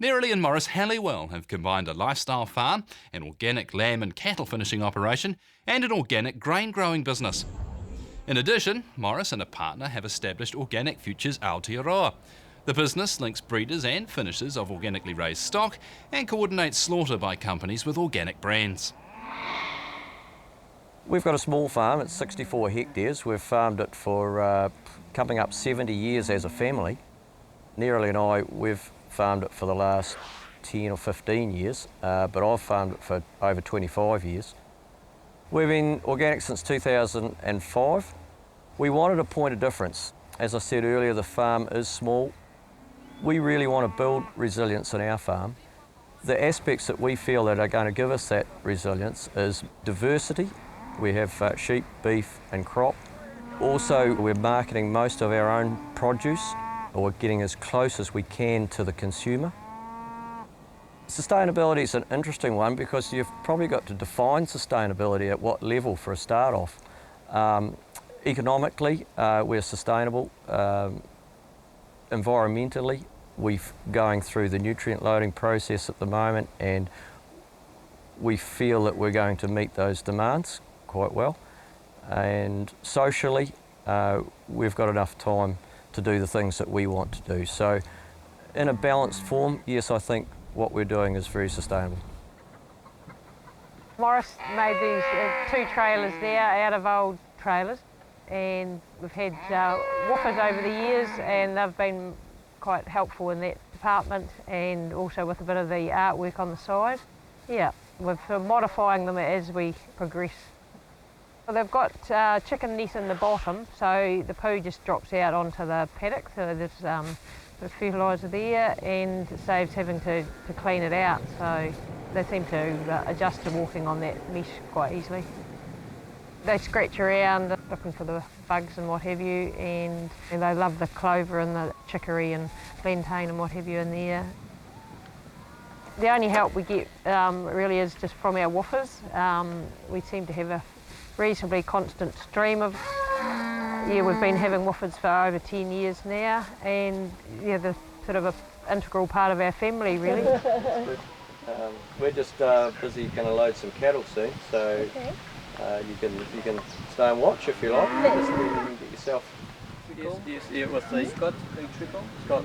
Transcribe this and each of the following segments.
Nerily and Maurice Hellewell have combined a lifestyle farm, an organic lamb and cattle finishing operation, and an organic grain growing business. In addition, Maurice and a partner have established Organic Futures Aotearoa. The business links breeders and finishers of organically raised stock and coordinates slaughter by companies with organic brands. We've got a small farm, it's 64 hectares. We've farmed it for coming up 70 years as a family. Nerily and I, we've farmed it for the last 10 or 15 years, but I've farmed it for over 25 years. We've been organic since 2005. We wanted a point of difference. As I said earlier, the farm is small. We really want to build resilience in our farm. The aspects that we feel that are going to give us that resilience is diversity. We have sheep, beef and crop. Also, we're marketing most of our own produce, or getting as close as we can to the consumer. Sustainability is an interesting one because you've probably got to define sustainability at what level for a start off. Economically, we're sustainable. Environmentally, we're going through the nutrient loading process at the moment, and we feel that we're going to meet those demands quite well. And socially, we've got enough time to do the things that we want to do. So in a balanced form, yes, I think what we're doing is very sustainable. Maurice made these two trailers there out of old trailers, and we've had woofers over the years, and they've been quite helpful in that department, and also with a bit of the artwork on the side. Yeah, we're modifying them as we progress. They've got chicken net in the bottom, so the poo just drops out onto the paddock, so there's a bit of fertiliser there, and it saves having to clean it out, so they seem to adjust to walking on that mesh quite easily. They scratch around looking for the bugs and what have you, and they love the clover and the chicory and plantain and what have you in there. The only help we get really is just from our woofers. We seem to have a reasonably constant stream of, we've been having woofers for over 10 years now, and they're sort of an integral part of our family really. We're just busy going to load some cattle soon, so okay. You can stay and watch if you like. Just get yourself. Yes, with the Scott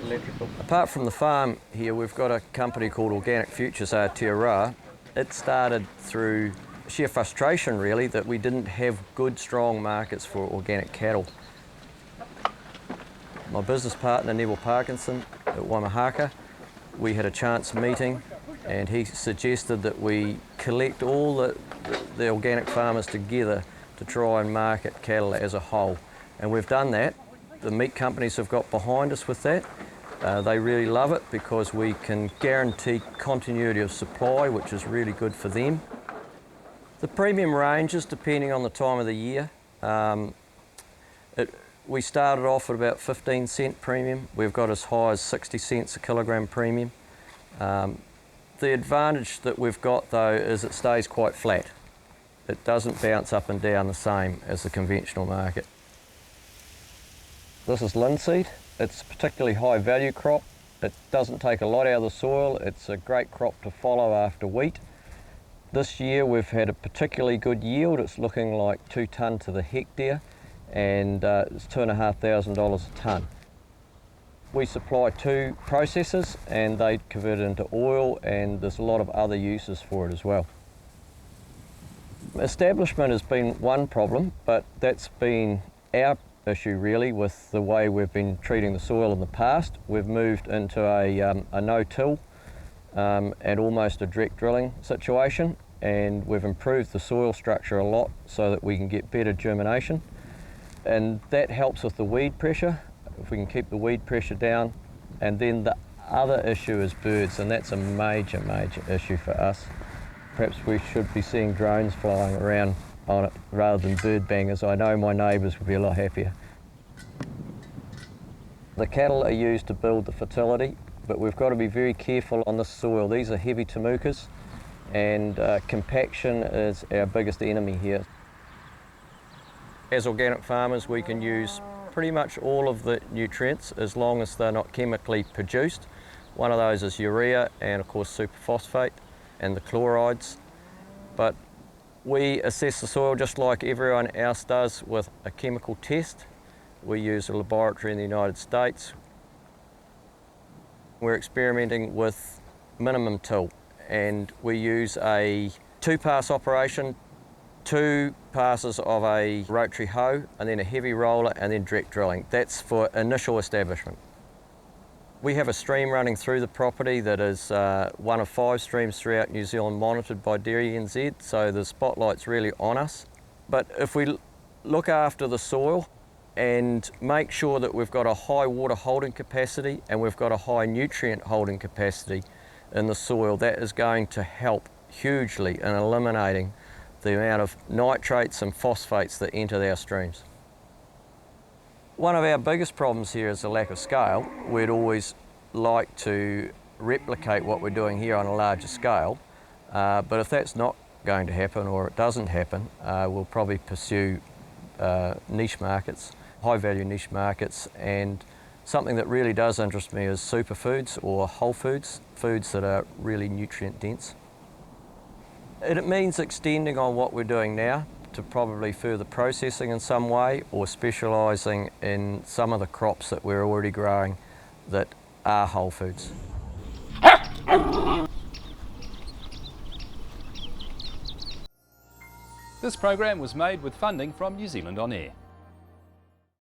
electrical. Apart from the farm here, we've got a company called Organic Futures Aotearoa. It started through sheer frustration really that we didn't have good strong markets for organic cattle. My business partner Neville Parkinson at Waimahaka, we had a chance meeting, and he suggested that we collect all the organic farmers together to try and market cattle as a whole, and we've done that. The meat companies have got behind us with that. They really love it because we can guarantee continuity of supply, which is really good for them. The premium ranges depending on the time of the year. We started off at about 15 cent premium. We've got as high as 60 cents a kilogram premium. The advantage that we've got though is it stays quite flat. It doesn't bounce up and down the same as the conventional market. This is linseed. It's a particularly high value crop. It doesn't take a lot out of the soil. It's a great crop to follow after wheat. This year we've had a particularly good yield. It's looking like 2 tonne to the hectare, and it's $2,500 a tonne. We supply 2 processors and they convert it into oil, and there's a lot of other uses for it as well. Establishment has been one problem, but that's been our issue really with the way we've been treating the soil in the past. We've moved into a no-till and almost a direct drilling situation, and we've improved the soil structure a lot so that we can get better germination, and that helps with the weed pressure if we can keep the weed pressure down. And then the other issue is birds, and that's a major issue for us. Perhaps we should be seeing drones flying around on it rather than bird bangers. I know my neighbours would be a lot happier. The cattle are used to build the fertility, but we've got to be very careful on the soil. These are heavy tamukas, and compaction is our biggest enemy here. As organic farmers, we can use pretty much all of the nutrients as long as they're not chemically produced. One of those is urea and of course superphosphate and the chlorides. But we assess the soil just like everyone else does with a chemical test. We use a laboratory in the United States. We're experimenting with minimum till, and we use a 2-pass operation, 2 passes of a rotary hoe, and then a heavy roller, and then direct drilling. That's for initial establishment. We have a stream running through the property that is one of 5 streams throughout New Zealand monitored by Dairy NZ, so the spotlight's really on us. But if we look after the soil and make sure that we've got a high water holding capacity and we've got a high nutrient holding capacity in the soil, that is going to help hugely in eliminating the amount of nitrates and phosphates that enter our streams. One of our biggest problems here is the lack of scale. We'd always like to replicate what we're doing here on a larger scale, but if that's not going to happen or it doesn't happen, we'll probably pursue niche markets, high value niche markets, and something that really does interest me is superfoods or whole foods, foods that are really nutrient dense. It means extending on what we're doing now to probably further processing in some way or specialising in some of the crops that we're already growing that are whole foods. This program was made with funding from New Zealand On Air.